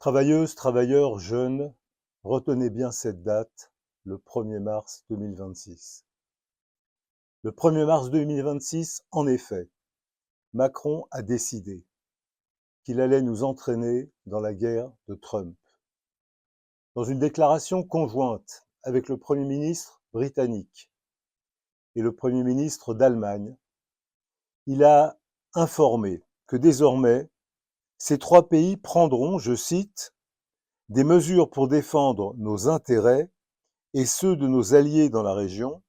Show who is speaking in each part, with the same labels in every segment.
Speaker 1: Travailleuses, travailleurs, jeunes, retenez bien cette date, le 1er mars 2026. Le 1er mars 2026, en effet, Macron a décidé qu'il allait nous entraîner dans la guerre de Trump. Dans une déclaration conjointe avec le Premier ministre britannique et le Premier ministre d'Allemagne, il a informé que désormais, ces trois pays prendront, je cite, des mesures pour défendre nos intérêts et ceux de nos alliés dans la région,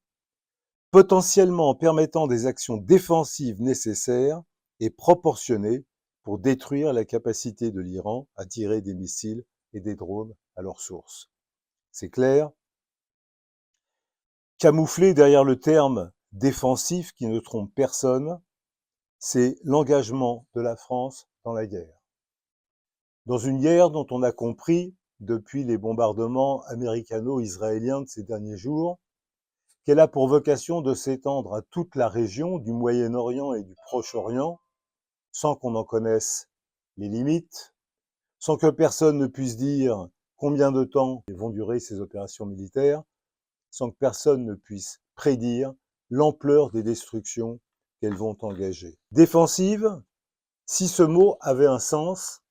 Speaker 1: potentiellement en permettant des actions défensives nécessaires et proportionnées pour détruire la capacité de l'Iran à tirer des missiles et des drones à leur source. C'est clair. Camouflé derrière le terme défensif qui ne trompe personne, c'est l'engagement de la France dans la guerre. Dans une guerre dont on a compris, depuis les bombardements américano-israéliens de ces derniers jours, qu'elle a pour vocation de s'étendre à toute la région du Moyen-Orient et du Proche-Orient, sans qu'on en connaisse les limites, sans que personne ne puisse dire combien de temps vont durer ces opérations militaires, sans que personne ne puisse prédire l'ampleur des destructions qu'elles vont engager. Défensive, si ce mot avait un sens,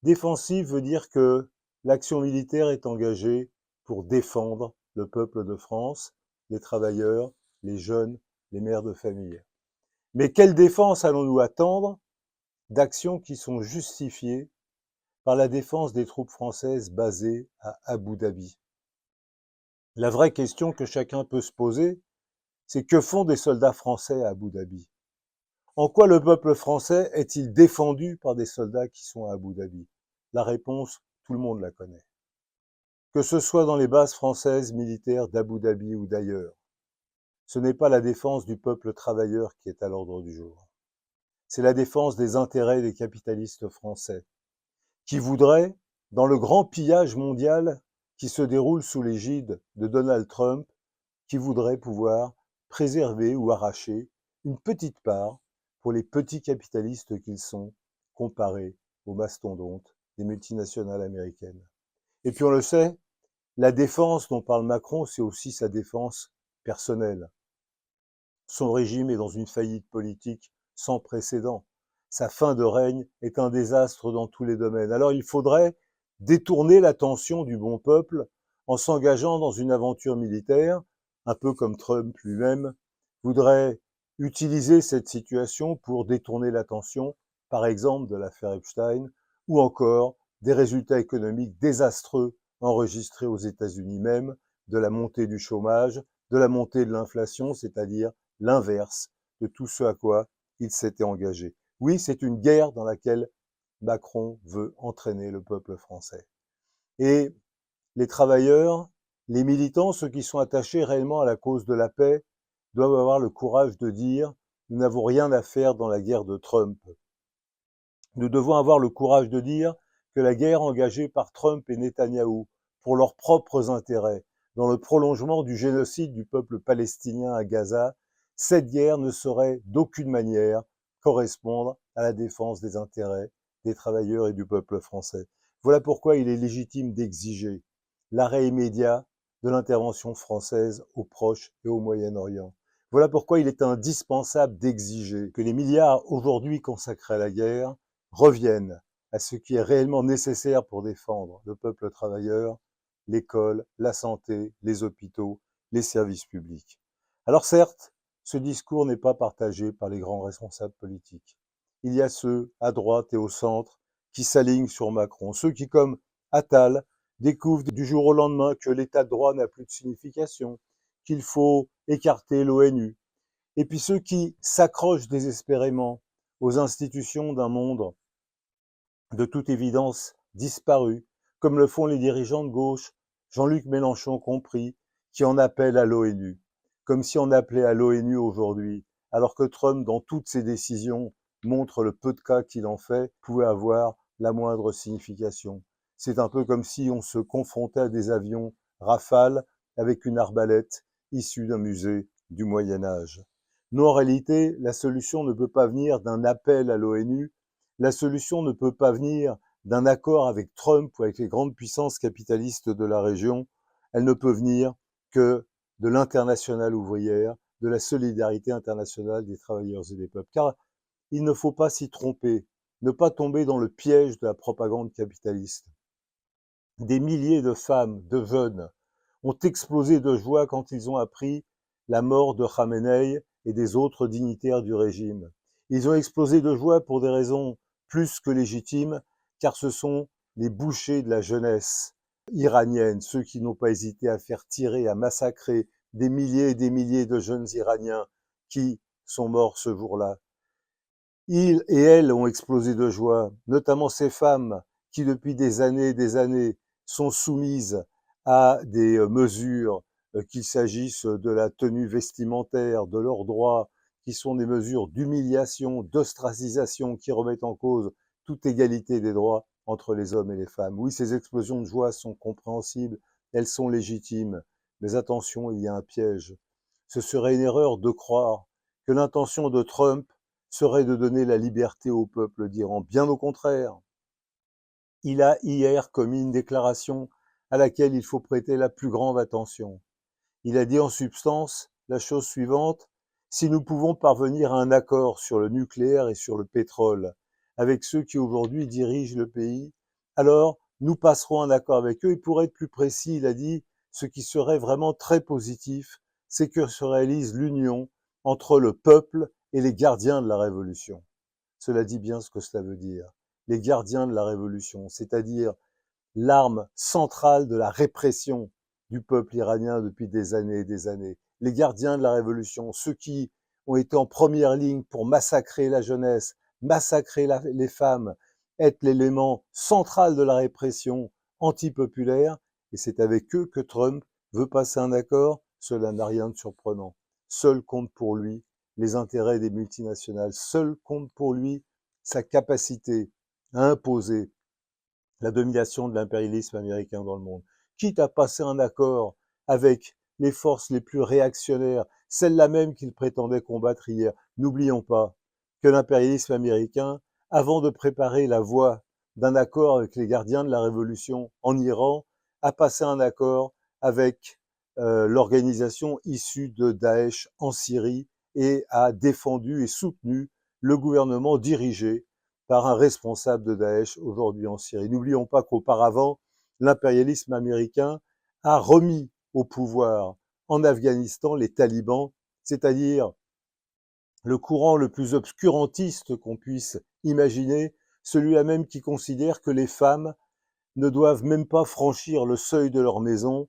Speaker 1: défensive veut dire que l'action militaire est engagée pour défendre le peuple de France, les travailleurs, les jeunes, les mères de famille. Mais quelle défense allons-nous attendre d'actions qui sont justifiées par la défense des troupes françaises basées à Abu Dhabi? La vraie question que chacun peut se poser, c'est que font des soldats français à Abu Dhabi? En quoi le peuple français est-il défendu par des soldats qui sont à Abu Dhabi? La réponse, tout le monde la connaît. Que ce soit dans les bases françaises militaires d'Abu Dhabi ou d'ailleurs, ce n'est pas la défense du peuple travailleur qui est à l'ordre du jour. C'est la défense des intérêts des capitalistes français, qui voudraient, dans le grand pillage mondial qui se déroule sous l'égide de Donald Trump, qui voudraient pouvoir préserver ou arracher une petite part pour les petits capitalistes qu'ils sont, comparés aux mastodontes des multinationales américaines. Et puis on le sait, la défense dont parle Macron, c'est aussi sa défense personnelle. Son régime est dans une faillite politique sans précédent. Sa fin de règne est un désastre dans tous les domaines. Alors il faudrait détourner l'attention du bon peuple en s'engageant dans une aventure militaire, un peu comme Trump lui-même voudrait utiliser cette situation pour détourner l'attention, par exemple, de l'affaire Epstein, ou encore des résultats économiques désastreux enregistrés aux États-Unis même, de la montée du chômage, de la montée de l'inflation, c'est-à-dire l'inverse de tout ce à quoi il s'était engagé. Oui, c'est une guerre dans laquelle Macron veut entraîner le peuple français. Et les travailleurs, les militants, ceux qui sont attachés réellement à la cause de la paix, doivent avoir le courage de dire « nous n'avons rien à faire dans la guerre de Trump ». Nous devons avoir le courage de dire que la guerre engagée par Trump et Netanyahou pour leurs propres intérêts, dans le prolongement du génocide du peuple palestinien à Gaza, cette guerre ne saurait d'aucune manière correspondre à la défense des intérêts des travailleurs et du peuple français. Voilà pourquoi il est légitime d'exiger l'arrêt immédiat de l'intervention française au Proche et au Moyen-Orient. Voilà pourquoi il est indispensable d'exiger que les milliards aujourd'hui consacrés à la guerre reviennent à ce qui est réellement nécessaire pour défendre le peuple travailleur, l'école, la santé, les hôpitaux, les services publics. Alors certes, ce discours n'est pas partagé par les grands responsables politiques. Il y a ceux, à droite et au centre, qui s'alignent sur Macron, ceux qui, comme Attal, découvrent du jour au lendemain que l'état de droit n'a plus de signification, qu'il faut écarter l'ONU, et puis ceux qui s'accrochent désespérément aux institutions d'un monde de toute évidence disparu, comme le font les dirigeants de gauche, Jean-Luc Mélenchon compris, qui en appellent à l'ONU, comme si on appelait à l'ONU aujourd'hui, alors que Trump, dans toutes ses décisions, montre le peu de cas qu'il en fait, pouvait avoir la moindre signification. C'est un peu comme si on se confrontait à des avions Rafale avec une arbalète issue d'un musée du Moyen-Âge. Non, en réalité, la solution ne peut pas venir d'un appel à l'ONU, la solution ne peut pas venir d'un accord avec Trump ou avec les grandes puissances capitalistes de la région, elle ne peut venir que de l'internationale ouvrière, de la solidarité internationale des travailleurs et des peuples. Car il ne faut pas s'y tromper, ne pas tomber dans le piège de la propagande capitaliste. Des milliers de femmes, de jeunes, ont explosé de joie quand ils ont appris la mort de Khamenei et des autres dignitaires du régime. Ils ont explosé de joie pour des raisons plus que légitimes, car ce sont les bouchers de la jeunesse iranienne, ceux qui n'ont pas hésité à faire tirer, à massacrer des milliers et des milliers de jeunes Iraniens qui sont morts ce jour-là. Ils et elles ont explosé de joie, notamment ces femmes qui, depuis des années, sont soumises à des mesures, qu'il s'agisse de la tenue vestimentaire, de leurs droits, qui sont des mesures d'humiliation, d'ostracisation, qui remettent en cause toute égalité des droits entre les hommes et les femmes. Oui, ces explosions de joie sont compréhensibles, elles sont légitimes, mais attention, il y a un piège. Ce serait une erreur de croire que l'intention de Trump serait de donner la liberté au peuple d'Iran. Bien au contraire. Il a hier commis une déclaration à laquelle il faut prêter la plus grande attention. Il a dit en substance la chose suivante: si nous pouvons parvenir à un accord sur le nucléaire et sur le pétrole avec ceux qui aujourd'hui dirigent le pays, alors nous passerons un accord avec eux. Et pour être plus précis, il a dit ce qui serait vraiment très positif, c'est que se réalise l'union entre le peuple et les gardiens de la révolution. Cela dit bien ce que cela veut dire. Les gardiens de la révolution, c'est-à-dire l'arme centrale de la répression du peuple iranien depuis des années et des années. Les gardiens de la révolution, ceux qui ont été en première ligne pour massacrer la jeunesse, massacrer les femmes, être l'élément central de la répression antipopulaire. Et c'est avec eux que Trump veut passer un accord. Cela n'a rien de surprenant. Seul compte pour lui les intérêts des multinationales. Seul compte pour lui sa capacité à imposer la domination de l'impérialisme américain dans le monde, quitte à passer un accord avec les forces les plus réactionnaires, celles-là même qu'il prétendait combattre hier. N'oublions pas que l'impérialisme américain, avant de préparer la voie d'un accord avec les gardiens de la révolution en Iran, a passé un accord avec l'organisation issue de Daesh en Syrie et a défendu et soutenu le gouvernement dirigé par un responsable de Daesh aujourd'hui en Syrie. N'oublions pas qu'auparavant, l'impérialisme américain a remis au pouvoir en Afghanistan les talibans, c'est-à-dire le courant le plus obscurantiste qu'on puisse imaginer, celui-là même qui considère que les femmes ne doivent même pas franchir le seuil de leur maison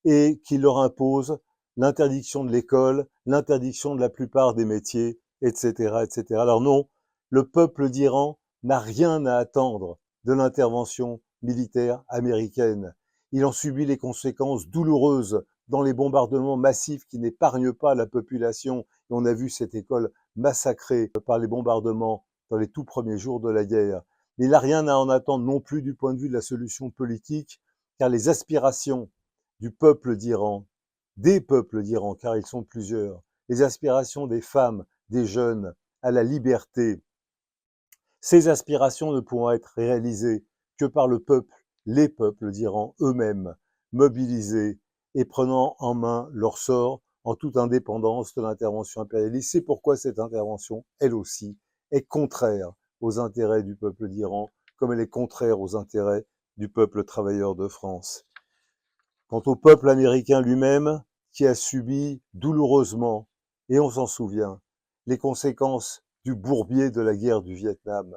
Speaker 1: et qui leur impose l'interdiction de l'école, l'interdiction de la plupart des métiers, etc., etc. Alors non, le peuple d'Iran n'a rien à attendre de l'intervention militaire américaine. Il en subit les conséquences douloureuses dans les bombardements massifs qui n'épargnent pas la population. Et on a vu cette école massacrée par les bombardements dans les tout premiers jours de la guerre. Mais il n'a rien à en attendre non plus du point de vue de la solution politique, car les aspirations du peuple d'Iran, des peuples d'Iran, car ils sont plusieurs, les aspirations des femmes, des jeunes à la liberté, ces aspirations ne pourront être réalisées que par le peuple, les peuples d'Iran eux-mêmes, mobilisés et prenant en main leur sort en toute indépendance de l'intervention impérialiste. C'est pourquoi cette intervention, elle aussi, est contraire aux intérêts du peuple d'Iran, comme elle est contraire aux intérêts du peuple travailleur de France. Quant au peuple américain lui-même, qui a subi douloureusement, et on s'en souvient, les conséquences du bourbier de la guerre du Vietnam,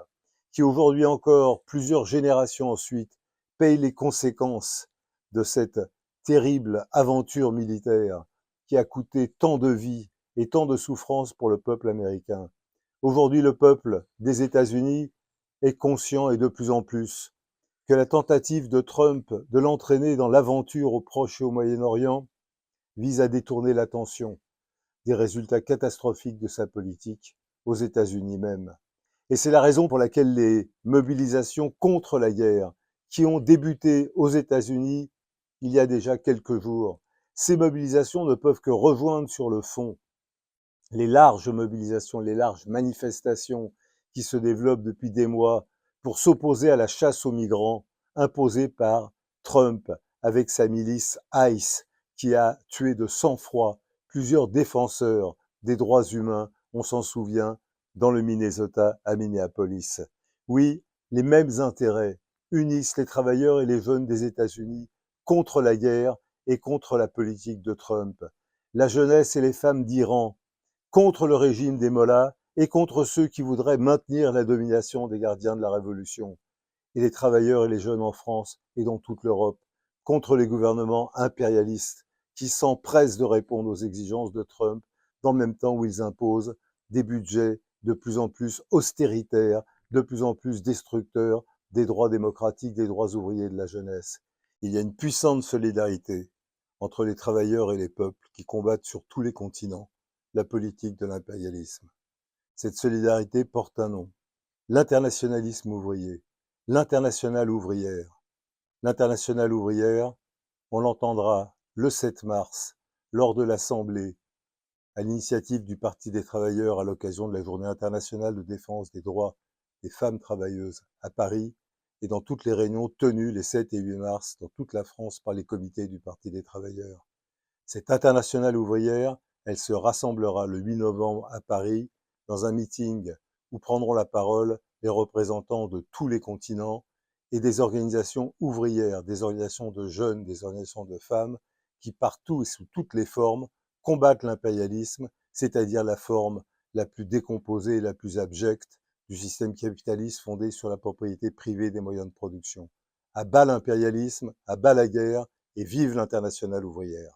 Speaker 1: qui aujourd'hui encore, plusieurs générations ensuite, paye les conséquences de cette terrible aventure militaire qui a coûté tant de vies et tant de souffrances pour le peuple américain. Aujourd'hui, le peuple des États-Unis est conscient et de plus en plus que la tentative de Trump de l'entraîner dans l'aventure au Proche et au Moyen-Orient vise à détourner l'attention des résultats catastrophiques de sa politique aux États-Unis même. Et c'est la raison pour laquelle les mobilisations contre la guerre qui ont débuté aux États-Unis il y a déjà quelques jours, ces mobilisations ne peuvent que rejoindre sur le fond les larges mobilisations, les larges manifestations qui se développent depuis des mois pour s'opposer à la chasse aux migrants imposée par Trump avec sa milice ICE qui a tué de sang-froid plusieurs défenseurs des droits humains, on s'en souvient, dans le Minnesota à Minneapolis. Oui, les mêmes intérêts unissent les travailleurs et les jeunes des États-Unis contre la guerre et contre la politique de Trump. La jeunesse et les femmes d'Iran contre le régime des mollahs et contre ceux qui voudraient maintenir la domination des gardiens de la Révolution, et les travailleurs et les jeunes en France et dans toute l'Europe contre les gouvernements impérialistes qui s'empressent de répondre aux exigences de Trump dans le même temps où ils imposent des budgets de plus en plus austéritaires, de plus en plus destructeurs des droits démocratiques, des droits ouvriers et de la jeunesse. Il y a une puissante solidarité entre les travailleurs et les peuples qui combattent sur tous les continents la politique de l'impérialisme. Cette solidarité porte un nom, l'internationalisme ouvrier, l'internationale ouvrière. L'internationale ouvrière, on l'entendra le 7 mars lors de l'Assemblée à l'initiative du Parti des travailleurs à l'occasion de la Journée internationale de défense des droits des femmes travailleuses à Paris et dans toutes les réunions tenues les 7 et 8 mars dans toute la France par les comités du Parti des travailleurs. Cette internationale ouvrière, elle se rassemblera le 8 novembre à Paris dans un meeting où prendront la parole les représentants de tous les continents et des organisations ouvrières, des organisations de jeunes, des organisations de femmes qui partout et sous toutes les formes combattent l'impérialisme, c'est-à-dire la forme la plus décomposée et la plus abjecte du système capitaliste fondé sur la propriété privée des moyens de production. À bas l'impérialisme, à bas la guerre et vive l'internationale ouvrière.